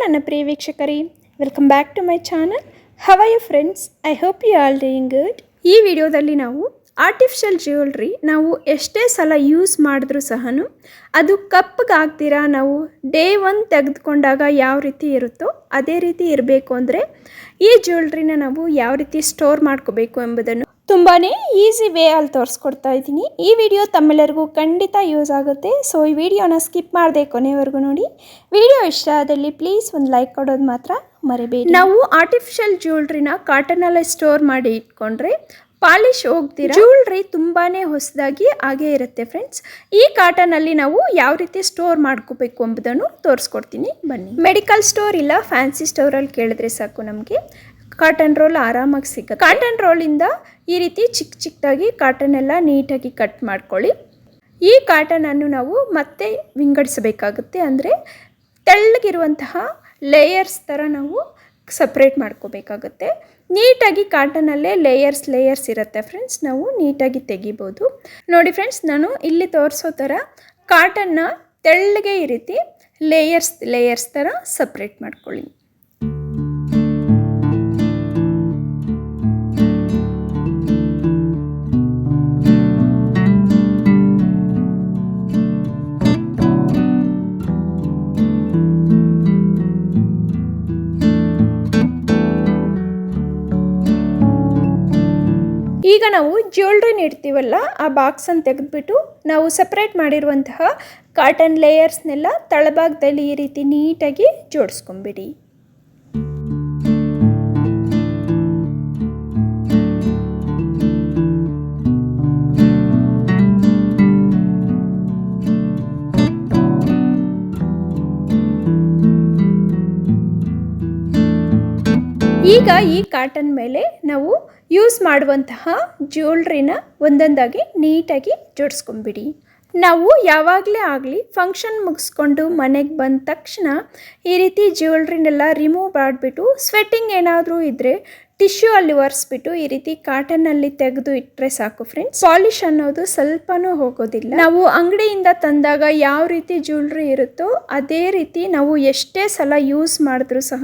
ನನ್ನ ಪ್ರಿಯ ವೀಕ್ಷಕರೇ, welcome back to my channel. How are you friends? I hope you all doing good. ಈ ವಿಡಿಯೋದಲ್ಲಿ ನಾವು ಆರ್ಟಿಫಿಷಿಯಲ್ ಜ್ಯುವೆಲ್ರಿ ನಾವು ಎಷ್ಟೇ ಸಲ ಯೂಸ್ ಮಾಡಿದ್ರೂ ಸಹ ಅದು ಕಪ್ಪಗಾಗ್ತೀರಾ ನಾವು ಡೇ 1 ತೆಗೆದುಕೊಂಡಾಗ ಯಾವ ರೀತಿ ಇರುತ್ತೋ ಅದೇ ರೀತಿ ಇರಬೇಕು ಅಂದರೆ ಈ ಜ್ಯುವೆಲ್ರಿನ ನಾವು ಯಾವ ರೀತಿ ಸ್ಟೋರ್ ಮಾಡ್ಕೋಬೇಕು ಎಂಬುದನ್ನು ತುಂಬಾ ಈಸಿ ವೇ ಅಲ್ಲಿ ತೋರಿಸ್ಕೊಡ್ತಾ ಇದ್ದೀನಿ. ಈ ವಿಡಿಯೋ ತಮ್ಮೆಲ್ಲರಿಗೂ ಖಂಡಿತ ಯೂಸ್ ಆಗುತ್ತೆ. ಸೊ ಈ ವಿಡಿಯೋನ ಸ್ಕಿಪ್ ಮಾಡದೆ ಕೊನೆವರೆಗೂ ನೋಡಿ. ವಿಡಿಯೋ ಇಷ್ಟ ಆದಲ್ಲಿ ಪ್ಲೀಸ್ ಒಂದು ಲೈಕ್ ಕೊಡೋದು ಮಾತ್ರ ಮರಿಬೇಡಿ. ನಾವು ಆರ್ಟಿಫಿಷಿಯಲ್ ಜ್ಯುವೆಲ್ರಿನ ಕಾಟನಲ್ಲಿ ಸ್ಟೋರ್ ಮಾಡಿ ಇಟ್ಕೊಂಡ್ರೆ ಪಾಲಿಶ್ ಹೋಗ್ತೀರಾ ಜ್ಯುವೆಲ್ರಿ ತುಂಬಾ ಹೊಸದಾಗಿ ಹಾಗೇ ಇರುತ್ತೆ ಫ್ರೆಂಡ್ಸ್. ಈ ಕಾಟನಲ್ಲಿ ನಾವು ಯಾವ ರೀತಿ ಸ್ಟೋರ್ ಮಾಡ್ಕೋಬೇಕು ಎಂಬುದನ್ನು ತೋರಿಸ್ಕೊಡ್ತೀನಿ ಬನ್ನಿ. ಮೆಡಿಕಲ್ ಸ್ಟೋರ್ ಇಲ್ಲ ಫ್ಯಾನ್ಸಿ ಸ್ಟೋರಲ್ಲಿ ಕೇಳಿದ್ರೆ ಸಾಕು, ನಮಗೆ ಕಾಟನ್ ರೋಲ್ ಆರಾಮಾಗಿ ಸಿಗುತ್ತೆ. ಕಾಟನ್ ರೋಲಿಂದ ಈ ರೀತಿ ಚಿಕ್ಕ ಚಿಕ್ಕದಾಗಿ ಕಾಟನ್ ಎಲ್ಲ ನೀಟಾಗಿ ಕಟ್ ಮಾಡ್ಕೊಳ್ಳಿ. ಈ ಕಾಟನನ್ನು ನಾವು ಮತ್ತೆ ವಿಂಗಡಿಸಬೇಕಾಗುತ್ತೆ, ಅಂದರೆ ತೆಳ್ಳಗಿರುವಂತಹ ಲೇಯರ್ಸ್ ಥರ ನಾವು ಸಪ್ರೇಟ್ ಮಾಡ್ಕೋಬೇಕಾಗುತ್ತೆ. ನೀಟಾಗಿ ಕಾಟನಲ್ಲೇ ಲೇಯರ್ಸ್ ಇರುತ್ತೆ ಫ್ರೆಂಡ್ಸ್, ನಾವು ನೀಟಾಗಿ ತೆಗಿಬೋದು. ನೋಡಿ ಫ್ರೆಂಡ್ಸ್, ನಾನು ಇಲ್ಲಿ ತೋರಿಸೋ ಥರ ಕಾಟನ್ನ ತೆಳ್ಳಗೆ ಈ ರೀತಿ ಲೇಯರ್ಸ್ ಥರ ಸಪ್ರೇಟ್ ಮಾಡ್ಕೊಳ್ಳಿ. ಈಗ ನಾವು ಜ್ಯುವೆಲ್ರಿನ ಇಡ್ತೀವಲ್ಲ, ಆ ಬಾಕ್ಸನ್ನು ತೆಗೆದುಬಿಟ್ಟು ನಾವು ಸಪ್ರೇಟ್ ಮಾಡಿರುವಂತಹ ಕಾಟನ್ ಲೇಯರ್ಸ್ನೆಲ್ಲ ತಳಭಾಗದಲ್ಲಿ ಈ ರೀತಿ ನೀಟಾಗಿ ಜೋಡಿಸ್ಕೊಂಬಿಡಿ. ಈಗ ಈ ಕಾಟನ್ ಮೇಲೆ ನಾವು ಯೂಸ್ ಮಾಡುವಂತಹ ಜ್ಯುವೆಲ್ರಿನ ಒಂದೊಂದಾಗಿ ನೀಟಾಗಿ ಜೋಡಿಸ್ಕೊಂಬಿಡಿ. ನಾವು ಯಾವಾಗಲೇ ಆಗಲಿ ಫಂಕ್ಷನ್ ಮುಗಿಸ್ಕೊಂಡು ಮನೆಗೆ ಬಂದ ತಕ್ಷಣ ಈ ರೀತಿ ಜ್ಯುವೆಲ್ರಿನೆಲ್ಲ ರಿಮೂವ್ ಮಾಡಿಬಿಟ್ಟು ಸ್ವೆಟ್ಟಿಂಗ್ ಏನಾದರೂ ಇದ್ದರೆ ಟಿಶ್ಯೂ ಅಲ್ಲಿ ಒರೆಸ್ಬಿಟ್ಟು ಈ ರೀತಿ ಕಾಟನ್ನಲ್ಲಿ ತೆಗೆದು ಇಟ್ಟರೆ ಸಾಕು ಫ್ರೆಂಡ್ಸ್. ಪಾಲಿಶ್ ಅನ್ನೋದು ಸ್ವಲ್ಪನೂ ಹೋಗೋದಿಲ್ಲ. ನಾವು ಅಂಗಡಿಯಿಂದ ತಂದಾಗ ಯಾವ ರೀತಿ ಜ್ಯುವೆಲ್ರಿ ಇರುತ್ತೋ ಅದೇ ರೀತಿ ನಾವು ಎಷ್ಟೇ ಸಲ ಯೂಸ್ ಮಾಡಿದ್ರೂ ಸಹ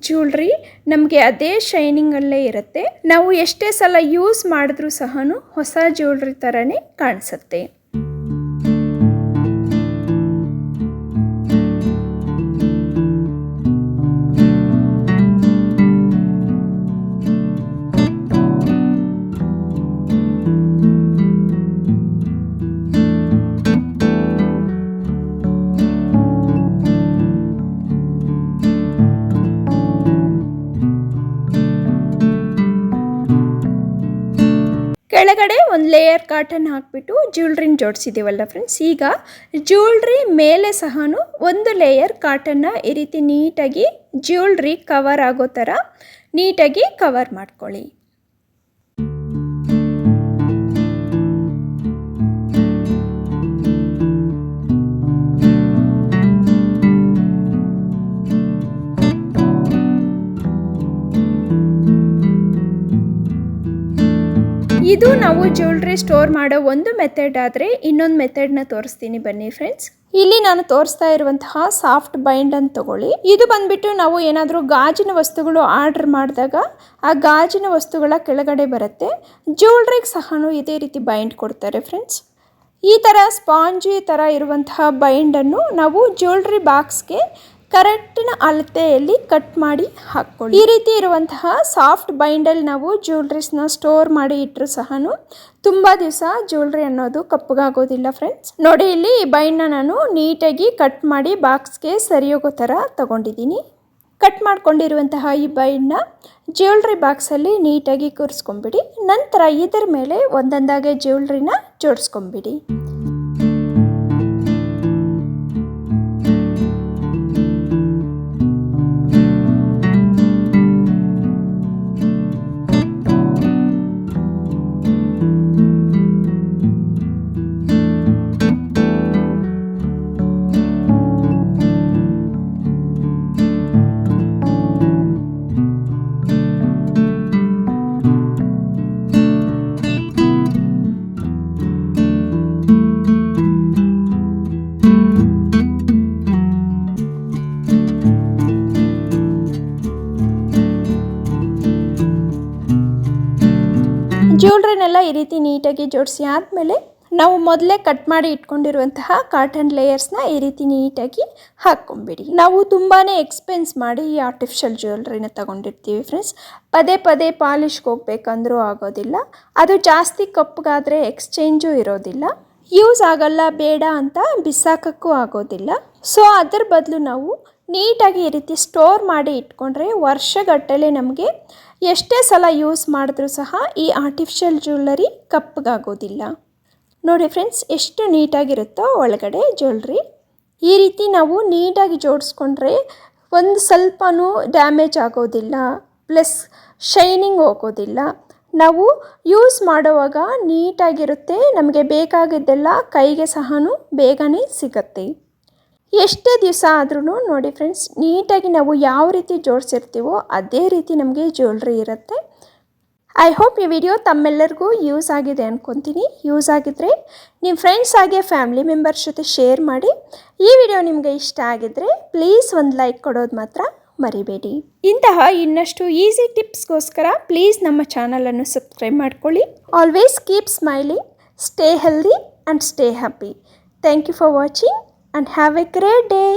ಜ್ಯುವೆಲ್ರಿ ನಮಗೆ ಅದೇ ಶೈನಿಂಗಲ್ಲೇ ಇರುತ್ತೆ. ನಾವು ಎಷ್ಟೇ ಸಲ ಯೂಸ್ ಮಾಡಿದ್ರೂ ಸಹ ಹೊಸ ಜ್ಯುವೆಲ್ರಿ ಥರನೇ ಕಾಣಿಸುತ್ತೆ. ಕೆಳಗಡೆ ಒಂದು ಲೇಯರ್ ಕಾಟನ್ ಹಾಕಿಬಿಟ್ಟು ಜ್ಯುವೆಲ್ರಿನ ಜೋಡಿಸಿದ್ದೀವಲ್ಲ ಫ್ರೆಂಡ್ಸ್, ಈಗ ಜ್ಯುವೆಲ್ರಿ ಮೇಲೆ ಸಹ ಒಂದು ಲೇಯರ್ ಕಾಟನ್ನ ಈ ರೀತಿ ನೀಟಾಗಿ ಜ್ಯುವೆಲ್ರಿ ಕವರ್ ಆಗೋ ಥರ ನೀಟಾಗಿ ಕವರ್ ಮಾಡ್ಕೊಳ್ಳಿ. ಇದು ನಾವು ಜ್ಯುವೆಲ್ರಿ ಸ್ಟೋರ್ ಮಾಡೋ ಒಂದು ಮೆಥಡ್ ಆದರೆ, ಇನ್ನೊಂದು ಮೆಥಡ್ನ ತೋರಿಸ್ತೀನಿ ಬನ್ನಿ ಫ್ರೆಂಡ್ಸ್. ಇಲ್ಲಿ ನಾನು ತೋರಿಸ್ತಾ ಇರುವಂತಹ ಸಾಫ್ಟ್ ಬೈಂಡ್ ಅಂತ ತಗೊಳ್ಳಿ. ಇದು ಬಂದ್ಬಿಟ್ಟು ನಾವು ಏನಾದರೂ ಗಾಜಿನ ವಸ್ತುಗಳು ಆರ್ಡರ್ ಮಾಡಿದಾಗ ಆ ಗಾಜಿನ ವಸ್ತುಗಳ ಕೆಳಗಡೆ ಬರುತ್ತೆ. ಜ್ಯುವೆಲ್ರಿಗೆ ಸಹ ಇದೇ ರೀತಿ ಬೈಂಡ್ ಕೊಡ್ತಾರೆ ಫ್ರೆಂಡ್ಸ್. ಈ ಥರ ಸ್ಪಾಂಜಿ ಥರ ಇರುವಂತಹ ಬೈಂಡನ್ನು ನಾವು ಜ್ಯುವೆಲ್ರಿ ಬಾಕ್ಸ್ಗೆ ಕರೆಕ್ಟಿನ ಅಳತೆಯಲ್ಲಿ ಕಟ್ ಮಾಡಿ ಹಾಕ್ಕೊಳ್ಳಿ. ಈ ರೀತಿ ಇರುವಂತಹ ಸಾಫ್ಟ್ ಬೈಂಡಲ್ಲಿ ನಾವು ಜ್ಯುವೆಲ್ರೀಸ್ನ ಸ್ಟೋರ್ ಮಾಡಿ ಇಟ್ಟರು ಸಹ ತುಂಬ ದಿವಸ ಜ್ಯುವೆಲ್ರಿ ಅನ್ನೋದು ಕಪ್ಪಗಾಗೋದಿಲ್ಲ ಫ್ರೆಂಡ್ಸ್. ನೋಡಿ, ಇಲ್ಲಿ ಈ ಬೈಂಡ್ನ ನಾನು ನೀಟಾಗಿ ಕಟ್ ಮಾಡಿ ಬಾಕ್ಸ್ಗೆ ಸರಿ ಹೋಗೋ ಥರ ತಗೊಂಡಿದ್ದೀನಿ. ಕಟ್ ಮಾಡ್ಕೊಂಡಿರುವಂತಹ ಈ ಬೈಂಡ್ನ ಜ್ಯುವೆಲ್ರಿ ಬಾಕ್ಸಲ್ಲಿ ನೀಟಾಗಿ ಕೂರಿಸ್ಕೊಂಬಿಡಿ. ನಂತರ ಇದರ ಮೇಲೆ ಒಂದೊಂದಾಗೆ ಜ್ಯುವೆಲ್ರಿನ ಜೋಡಿಸ್ಕೊಂಬಿಡಿ. ಈ ರೀತಿ ನೀಟಾಗಿ ಜೋಡಿಸಿ ಆದಮೇಲೆ ನಾವು ಮೊದಲೇ ಕಟ್ ಮಾಡಿ ಇಟ್ಕೊಂಡಿರುವಂತಹ ಕಾಟನ್ ಲೇಯರ್ಸ್ನ ಈ ರೀತಿ ನೀಟಾಗಿ ಹಾಕ್ಕೊಂಬಿಡಿ. ನಾವು ತುಂಬಾ ಎಕ್ಸ್ಪೆನ್ಸ್ ಮಾಡಿ ಈ ಆರ್ಟಿಫಿಷಿಯಲ್ ಜ್ಯುವೆಲ್ರಿನ ತಗೊಂಡಿರ್ತೀವಿ ಫ್ರೆಂಡ್ಸ್. ಪದೇ ಪದೇ ಪಾಲಿಷ್ಗೆ ಹೋಗ್ಬೇಕಂದ್ರೂ ಆಗೋದಿಲ್ಲ. ಅದು ಜಾಸ್ತಿ ಕಪ್ಪಗಾದರೆ ಎಕ್ಸ್ಚೇಂಜು ಇರೋದಿಲ್ಲ, ಯೂಸ್ ಆಗಲ್ಲ, ಬೇಡ ಅಂತ ಬಿಸಾಕಕ್ಕೂ ಆಗೋದಿಲ್ಲ. ಸೊ ಅದರ ಬದಲು ನಾವು ನೀಟಾಗಿ ಈ ರೀತಿ ಸ್ಟೋರ್ ಮಾಡಿ ಇಟ್ಕೊಂಡ್ರೆ ವರ್ಷಗಟ್ಟಲೆ ನಮಗೆ ಎಷ್ಟೇ ಸಲ ಯೂಸ್ ಮಾಡಿದ್ರೂ ಸಹ ಈ ಆರ್ಟಿಫಿಷಿಯಲ್ ಜ್ಯುವೆಲ್ಲರಿ ಕಪ್ಪಗಾಗೋದಿಲ್ಲ. ನೋಡಿ ಫ್ರೆಂಡ್ಸ್, ಎಷ್ಟು ನೀಟಾಗಿರುತ್ತೋ ಒಳಗಡೆ ಜ್ಯುವೆಲ್ರಿ. ಈ ರೀತಿ ನಾವು ನೀಟಾಗಿ ಜೋಡಿಸ್ಕೊಂಡ್ರೆ ಒಂದು ಸ್ವಲ್ಪನೂ ಡ್ಯಾಮೇಜ್ ಆಗೋದಿಲ್ಲ, ಪ್ಲಸ್ ಶೈನಿಂಗ್ ಹೋಗೋದಿಲ್ಲ. ನಾವು ಯೂಸ್ ಮಾಡುವಾಗ ನೀಟಾಗಿರುತ್ತೆ, ನಮಗೆ ಬೇಕಾಗಿದ್ದೆಲ್ಲ ಕೈಗೆ ಸಹನೂ ಬೇಗನೆ ಸಿಗತ್ತೆ. ಎಷ್ಟೇ ದಿವಸ ಆದ್ರೂ ನೋಡಿ ಫ್ರೆಂಡ್ಸ್, ನೀಟಾಗಿ ನಾವು ಯಾವ ರೀತಿ ಜೋಡಿಸಿರ್ತೀವೋ ಅದೇ ರೀತಿ ನಮಗೆ ಜ್ಯುವೆಲ್ರಿ ಇರುತ್ತೆ. ಐ ಹೋಪ್ ಈ ವಿಡಿಯೋ ತಮ್ಮೆಲ್ಲರಿಗೂ ಯೂಸ್ ಆಗಿದೆ ಅಂದ್ಕೊತೀನಿ. ಯೂಸ್ ಆಗಿದ್ದರೆ ನಿಮ್ಮ ಫ್ರೆಂಡ್ಸ್ ಹಾಗೆ ಫ್ಯಾಮಿಲಿ ಮೆಂಬರ್ಸ್ ಜೊತೆ ಶೇರ್ ಮಾಡಿ. ಈ ವಿಡಿಯೋ ನಿಮಗೆ ಇಷ್ಟ ಆಗಿದ್ದರೆ ಪ್ಲೀಸ್ ಒಂದು ಲೈಕ್ ಕೊಡೋದು ಮಾತ್ರ ಮರಿಬೇಡಿ. ಇಂತಹ ಇನ್ನಷ್ಟು ಈಸಿ ಟಿಪ್ಸ್ಗೋಸ್ಕರ ಪ್ಲೀಸ್ ನಮ್ಮ ಚಾನಲನ್ನು ಸಬ್ಸ್ಕ್ರೈಬ್ ಮಾಡ್ಕೊಳ್ಳಿ. Always keep smiling, stay healthy and stay happy. Thank you for watching and have a great day.